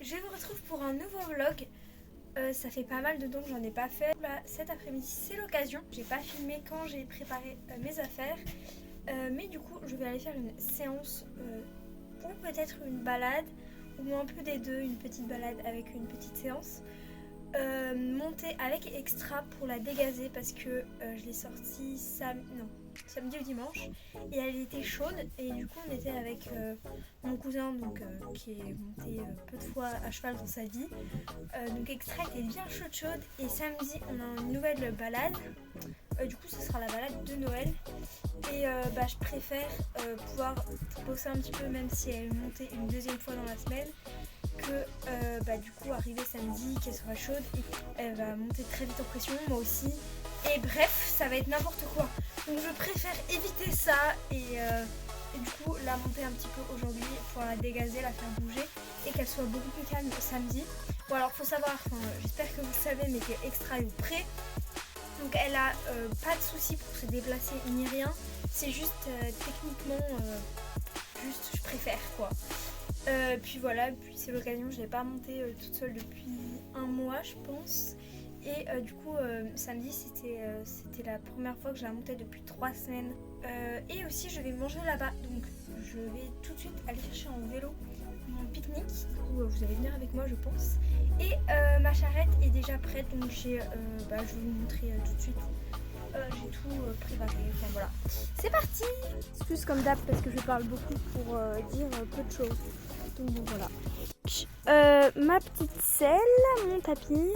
Je vous retrouve pour un nouveau vlog. Ça fait pas mal de temps que j'en ai pas fait. Là, cet après-midi, c'est l'occasion. J'ai pas filmé quand j'ai préparé mes affaires. Mais du coup, je vais aller faire une séance ou peut-être une balade ou un peu des deux, une petite balade avec une petite séance. Montée avec extra pour la dégazer parce que je l'ai sortie samedi ou dimanche et elle était chaude et du coup on était avec mon cousin donc, qui est monté peu de fois à cheval dans sa vie, donc extra était bien chaude et samedi on a une nouvelle balade, du coup ce sera la balade de Noël et je préfère pouvoir bosser un petit peu même si elle est montée une deuxième fois dans la semaine que du coup arriver samedi qu'elle sera chaude et elle va monter très vite en pression, moi aussi, et bref ça va être n'importe quoi, donc je préfère éviter ça et du coup la monter un petit peu aujourd'hui pour la dégazer, la faire bouger et qu'elle soit beaucoup plus calme samedi. Bon alors faut savoir, j'espère que vous le savez mais que extra est au pré, donc elle a pas de soucis pour se déplacer ni rien, c'est juste techniquement juste je préfère quoi. Puis voilà, puis c'est l'occasion, je l'ai pas montée toute seule depuis un mois je pense. Et du coup samedi c'était la première fois que je la montais depuis 3 semaines. Et aussi je vais manger là-bas, donc je vais tout de suite aller chercher en vélo mon pique-nique, où vous allez venir avec moi je pense. Et ma charrette est déjà prête, donc je vais vous montrer tout de suite. J'ai tout préparé, enfin voilà. C'est parti! Excuse comme d'hab parce que je parle beaucoup pour dire peu de choses. Donc bon, voilà. Ma petite selle, mon tapis.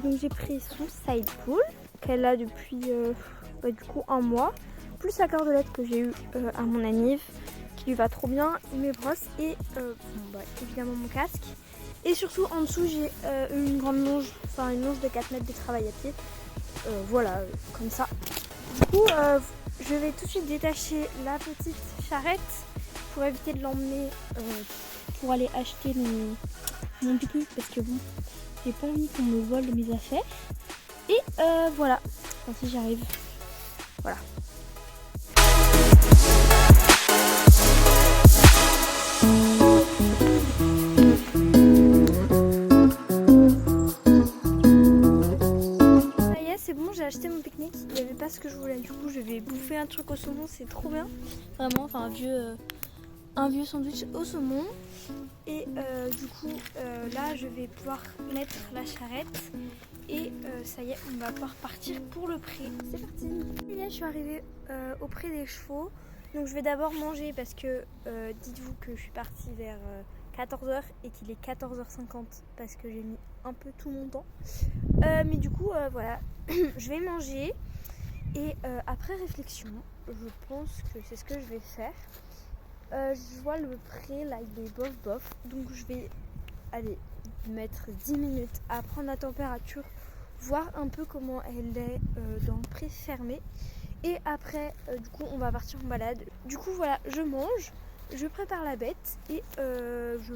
Donc j'ai pris son side pool qu'elle a depuis du coup un mois. Plus la cordelette que j'ai eue à mon anniv qui lui va trop bien. Mes brosses et évidemment mon casque. Et surtout en dessous j'ai une grande longe, enfin une longe de 4 mètres de travail à pied. Voilà, comme ça. Du coup, je vais tout de suite détacher la petite charrette pour éviter de l'emmener pour aller acheter mon pique-nique parce que bon, j'ai pas envie qu'on me vole mes affaires. Et voilà, enfin, si j'arrive. Voilà. J'ai acheté mon pique-nique, il n'y avait pas ce que je voulais, du coup je vais bouffer un truc au saumon, c'est trop bien, vraiment, enfin un vieux sandwich au saumon. Et du coup là je vais pouvoir mettre la charrette et ça y est, on va pouvoir partir pour le pré. C'est parti. Et là je suis arrivée au pré des chevaux, donc je vais d'abord manger parce que dites-vous que je suis partie vers 14h et qu'il est 14h50 parce que j'ai mis un peu tout mon temps. Mais du coup voilà, je vais manger et après réflexion, je pense que c'est ce que je vais faire. Je vois le pré là, il est bof, donc je vais aller mettre 10 minutes à prendre la température, voir un peu comment elle est dans le pré fermé. Et après du coup on va partir en balade. Du coup voilà, je mange, je prépare la bête et je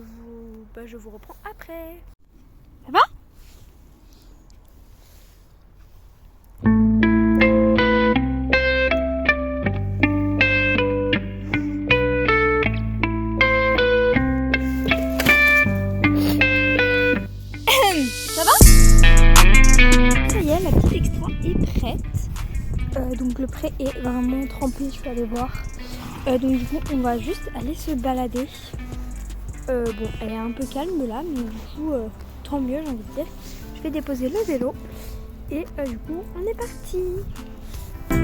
vous reprends après. Ça va ? Ça va ? Ça y est, la petite extra est prête. Donc le pré est vraiment trempé, je peux aller voir. Donc du coup on va juste aller se balader. Bon, elle est un peu calme là, mais du coup tant mieux, j'ai envie de dire. Je vais déposer le vélo et du coup on est parti. Du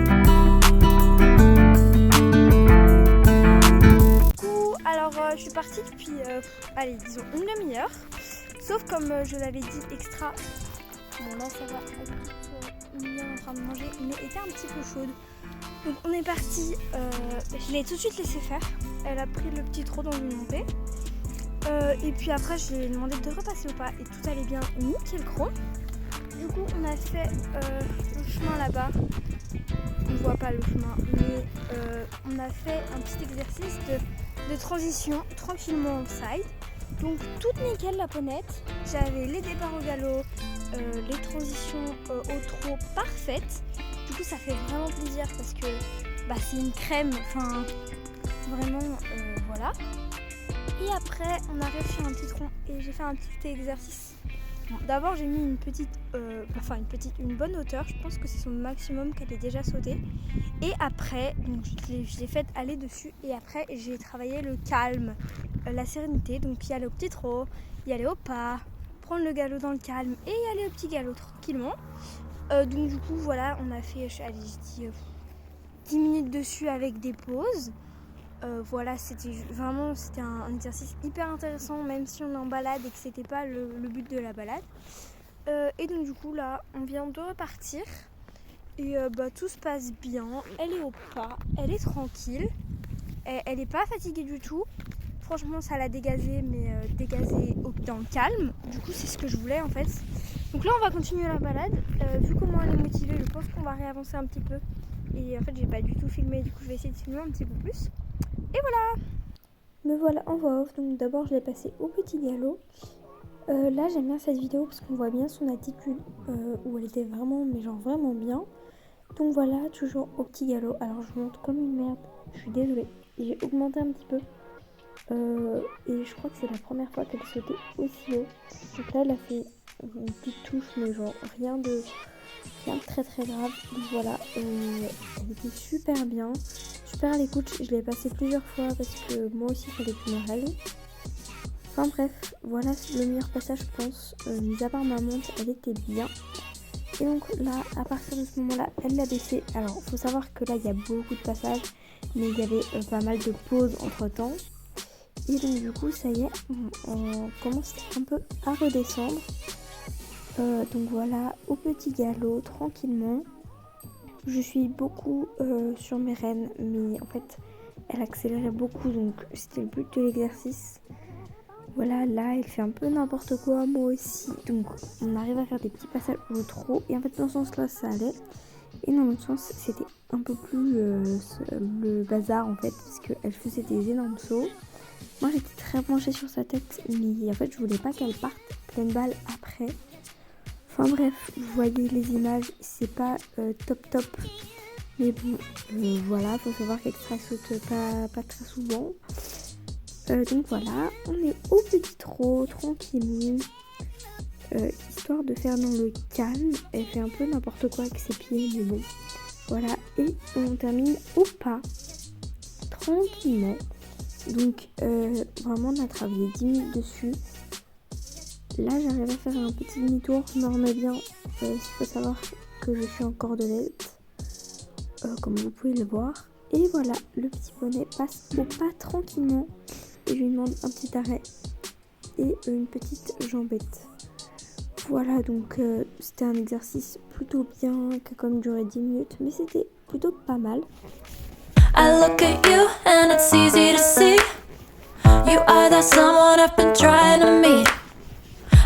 coup alors je suis partie depuis allez disons une demi-heure. Sauf comme je l'avais dit extra, bon là ça va, elle est bien en train de manger, mais était un petit peu chaude. Donc on est parti, je l'ai tout de suite laissé faire, elle a pris le petit trot dans une montée. Et puis après je lui ai demandé de repasser ou pas et tout allait bien, nickel chrome. Du coup on a fait le chemin là-bas, on ne voit pas le chemin, mais on a fait un petit exercice de transition tranquillement en side. Donc toute nickel la ponette, j'avais les départs au galop, les transitions au trot parfaites. Du coup ça fait vraiment plaisir parce que c'est une crème, enfin vraiment voilà. Et après, on arrive sur un petit tronc et j'ai fait un petit exercice. D'abord, j'ai mis une bonne hauteur. Je pense que c'est son maximum qu'elle ait déjà sauté. Et après, donc, je l'ai fait aller dessus. Et après, j'ai travaillé le calme, la sérénité. Donc, y aller au petit trot, y aller au pas, prendre le galop dans le calme et y aller au petit galop tranquillement. Donc, du coup, voilà, on a fait, j'ai dit 10 minutes dessus avec des pauses. Voilà, c'était un exercice hyper intéressant, même si on est en balade et que c'était pas le but de la balade. Et donc du coup là, on vient de repartir et tout se passe bien. Elle est au pas, elle est tranquille, elle est pas fatiguée du tout. Franchement, ça l'a dégazé, mais dégazé dans le calme. Du coup, c'est ce que je voulais en fait. Donc là, on va continuer la balade. Vu comment elle est motivée, je pense qu'on va réavancer un petit peu. Et en fait, j'ai pas du tout filmé, du coup, je vais essayer de filmer un petit peu plus. Et voilà. Me voilà en voix off, donc d'abord je l'ai passé au petit galop. Là j'aime bien cette vidéo parce qu'on voit bien son attitude où elle était vraiment, mais genre vraiment bien. Donc voilà, toujours au petit galop. Alors je monte comme une merde, je suis désolée. J'ai augmenté un petit peu. Et je crois que c'est la première fois qu'elle sautait aussi haut. Donc là elle a fait une petite touche, mais genre rien de très très grave. Donc voilà, elle était super bien. Super à l'écoute, je l'ai passé plusieurs fois parce que moi aussi il fallait que je me règle. Enfin bref, voilà le meilleur passage je pense. Mis à part ma montre, elle était bien. Et donc là, à partir de ce moment-là, elle l'a baissé. Alors il faut savoir que là il y a beaucoup de passages, mais il y avait pas mal de pauses entre temps. Et donc du coup ça y est, on commence un peu à redescendre. Donc voilà, au petit galop, tranquillement. Je suis beaucoup sur mes rênes, mais en fait, elle accélérait beaucoup, donc c'était le but de l'exercice. Voilà, là, elle fait un peu n'importe quoi, moi aussi. Donc, on arrive à faire des petits passages au trot. Et en fait, dans ce sens-là, ça allait. Et dans l'autre sens, c'était un peu plus le bazar, en fait, parce qu'elle faisait des énormes sauts. Moi, j'étais très penchée sur sa tête, mais en fait, je voulais pas qu'elle parte pleine balle après. Enfin bref, vous voyez les images, c'est pas top, mais bon, voilà, faut savoir qu'Extra saute pas très souvent. Donc voilà, on est au petit trot, tranquille, histoire de faire dans le calme. Elle fait un peu n'importe quoi avec ses pieds, mais bon, voilà, et on termine au pas, tranquillement. Donc vraiment, on a travaillé 10 minutes dessus. Là, j'arrive à faire un petit demi-tour, je me remets bien. Il faut savoir que je suis en cordelette, comme vous pouvez le voir. Et voilà, le petit poney passe au pas tranquillement. Et je lui demande un petit arrêt et une petite jambette. Voilà, donc c'était un exercice plutôt bien, qui a quand même duré 10 minutes, mais c'était plutôt pas mal. I look at you and it's easy to see. You are that someone I've been trying to meet.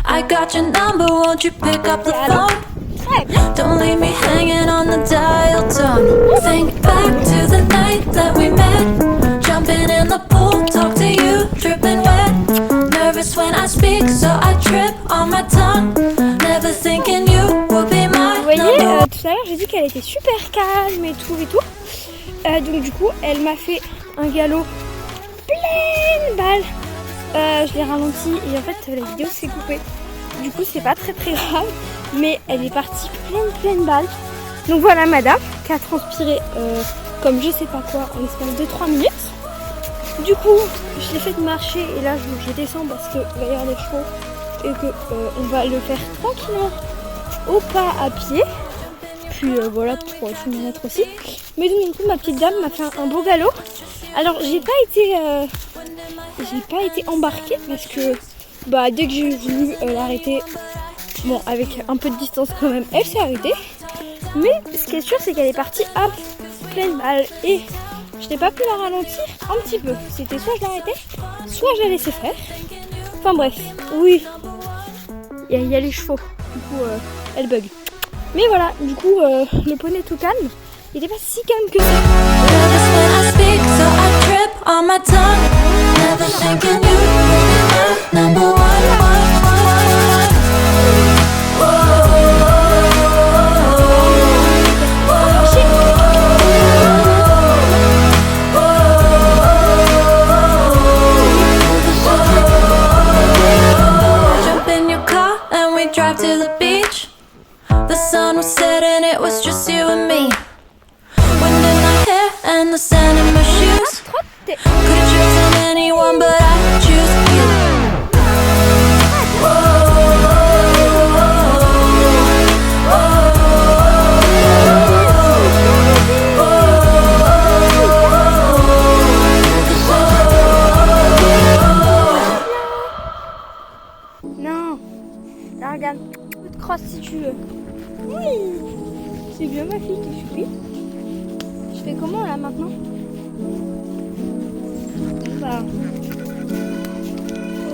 I got your number, won't you pick up the phone? Don't leave me hanging on the dial tone. Think back to the night that we met. Jumping in the pool, talk to you, dripping wet. Nervous when I speak, so I trip on my tongue. Never thinking you would be my. Vous voyez, tout à l'heure j'ai dit qu'elle était super calme et tout et tout. Donc du coup, elle m'a fait un galop pleine balle. Je l'ai ralenti et en fait la vidéo s'est coupée. Du coup c'est pas très grave, mais elle est partie pleine balle. Donc voilà madame qui a transpiré comme je sais pas quoi en l'espace de 3 minutes. Du coup je l'ai fait marcher et là je descends parce qu'il va y avoir des chevaux et que on va le faire tranquillement au pas à pied. Puis voilà pour tout me mettre aussi. Mais donc du coup ma petite dame m'a fait un beau galop. Alors j'ai pas été embarquée parce que dès que j'ai voulu l'arrêter, bon avec un peu de distance quand même, elle s'est arrêtée. Mais ce qui est sûr c'est qu'elle est partie à pleine balle et je n'ai pas pu la ralentir un petit peu. C'était soit je l'arrêtais, soit je la laissais faire. Enfin bref, oui, il y a les chevaux, du coup elle bug. Mais voilà, du coup le poney tout calme, il n'était pas si calme que ça. T'es... Could've chosen anyone, but I choose you. Non. Là, regarde. Je te crosse si tu veux. Oui. C'est bien ma fille, t'es choupi. Je fais comment là maintenant? Bah.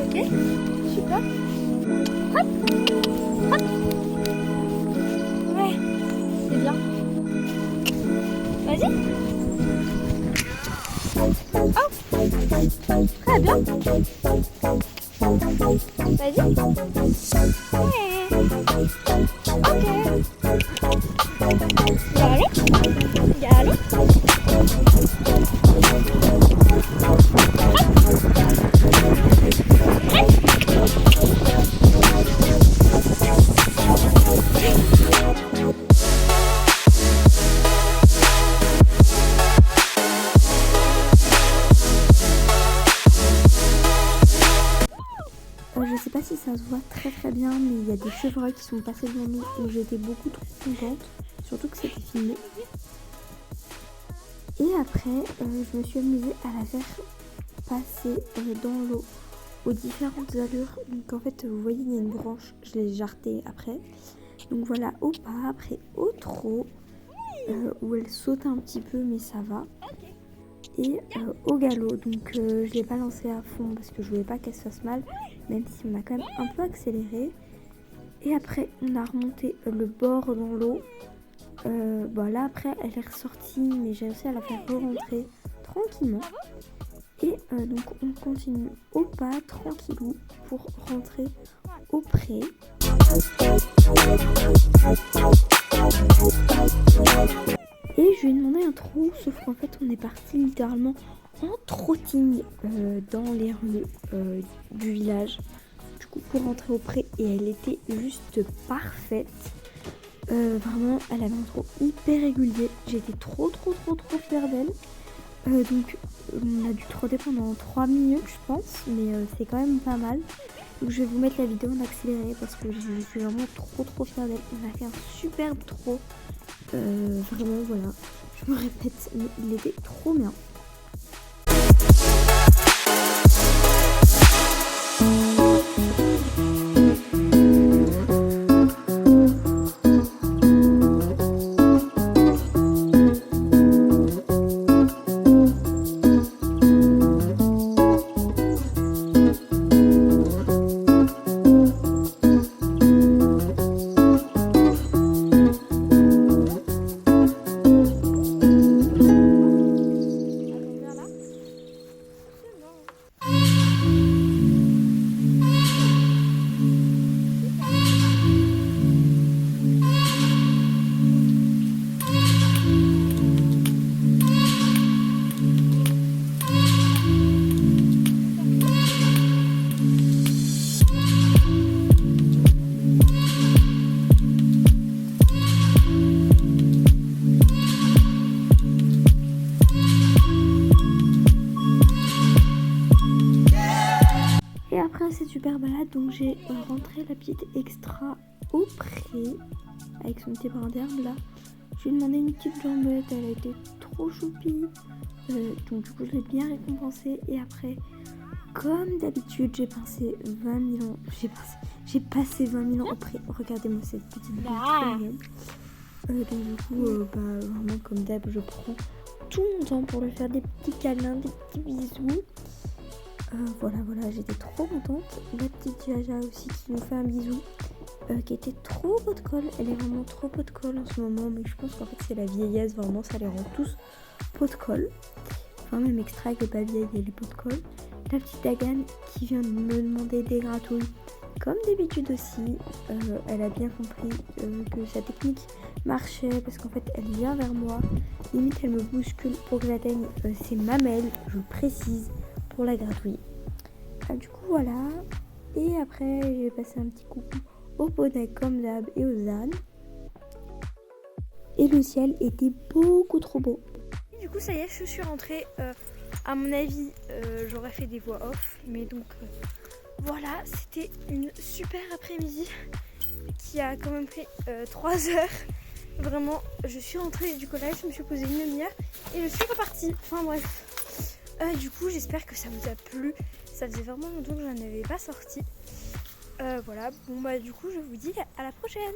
Ok. Super. Hop. Hop. Ouais. C'est bien. Vas-y. Hop. Très bien. Vas-y. Ouais. Ok. Galop. Galop. Je sais pas si ça se voit très bien, mais il y a des chevreuils qui sont passés devant nous, donc j'étais beaucoup trop contente, surtout que c'était filmé. Et après, je me suis amusée à la faire passer dans l'eau aux différentes allures. Donc en fait, vous voyez, il y a une branche, je l'ai jarretée après. Donc voilà, au pas, après au trot, où elle saute un petit peu, mais ça va. Et au galop, donc je l'ai pas lancé à fond parce que je voulais pas qu'elle se fasse mal, même si on a quand même un peu accéléré. Et après on a remonté le bord dans l'eau. Bon là après elle est ressortie, mais j'ai réussi à la faire re-rentrer tranquillement. Et donc on continue au pas tranquillou pour rentrer au pré. Et je lui ai demandé un trou, sauf qu'en fait on est parti littéralement en trotting dans les rues du village, du coup pour rentrer au pré, et elle était juste parfaite. Vraiment elle avait un trou hyper régulier, j'étais trop fière d'elle. Donc on a dû trotter pendant 3 minutes je pense, mais c'est quand même pas mal. Donc je vais vous mettre la vidéo en accéléré parce que je suis vraiment trop fière d'elle. On a fait un superbe trot. Vraiment voilà, je me répète, mais il était trop bien. Cette super balade, donc j'ai rentré la petite extra au pré avec son petit brin d'herbe là. Je lui ai demandé une petite jambette, elle a été trop choupie, donc du coup je l'ai bien récompensée. Et après, comme d'habitude, j'ai passé 20 000 ans, j'ai passé 20 000 ans au pré. Regardez-moi cette petite bille trop mignonne. Donc du coup, vraiment comme d'hab, je prends tout mon temps pour lui faire des petits câlins, des petits bisous. Voilà, j'étais trop contente. La petite Jaja aussi qui nous fait un bisou, qui était trop pot de colle. Elle est vraiment trop pot de colle en ce moment, mais je pense qu'en fait c'est la vieillesse, vraiment ça les rend tous pot de colle. Enfin même Extra qui est pas vieille, elle est pot de colle. La petite Dagan qui vient de me demander des gratouilles, comme d'habitude aussi. Elle a bien compris que sa technique marchait, parce qu'en fait elle vient vers moi, limite elle me bouscule pour que j'atteigne ses mamelles, je le précise, pour la gratouille. Du coup voilà, et après j'ai passé un petit coucou au poney comme d'hab et aux ânes, et le ciel était beaucoup trop beau. Du coup ça y est, je suis rentrée À mon avis, j'aurais fait des voix off. Mais donc, voilà, c'était une super après-midi qui a quand même pris 3 heures. Vraiment, je suis rentrée du collège, je me suis posée une demi-heure et je suis repartie. Enfin bref. Du coup, j'espère que ça vous a plu. Ça faisait vraiment longtemps que je n'en avais pas sorti. Voilà, bon bah du coup, je vous dis à la prochaine.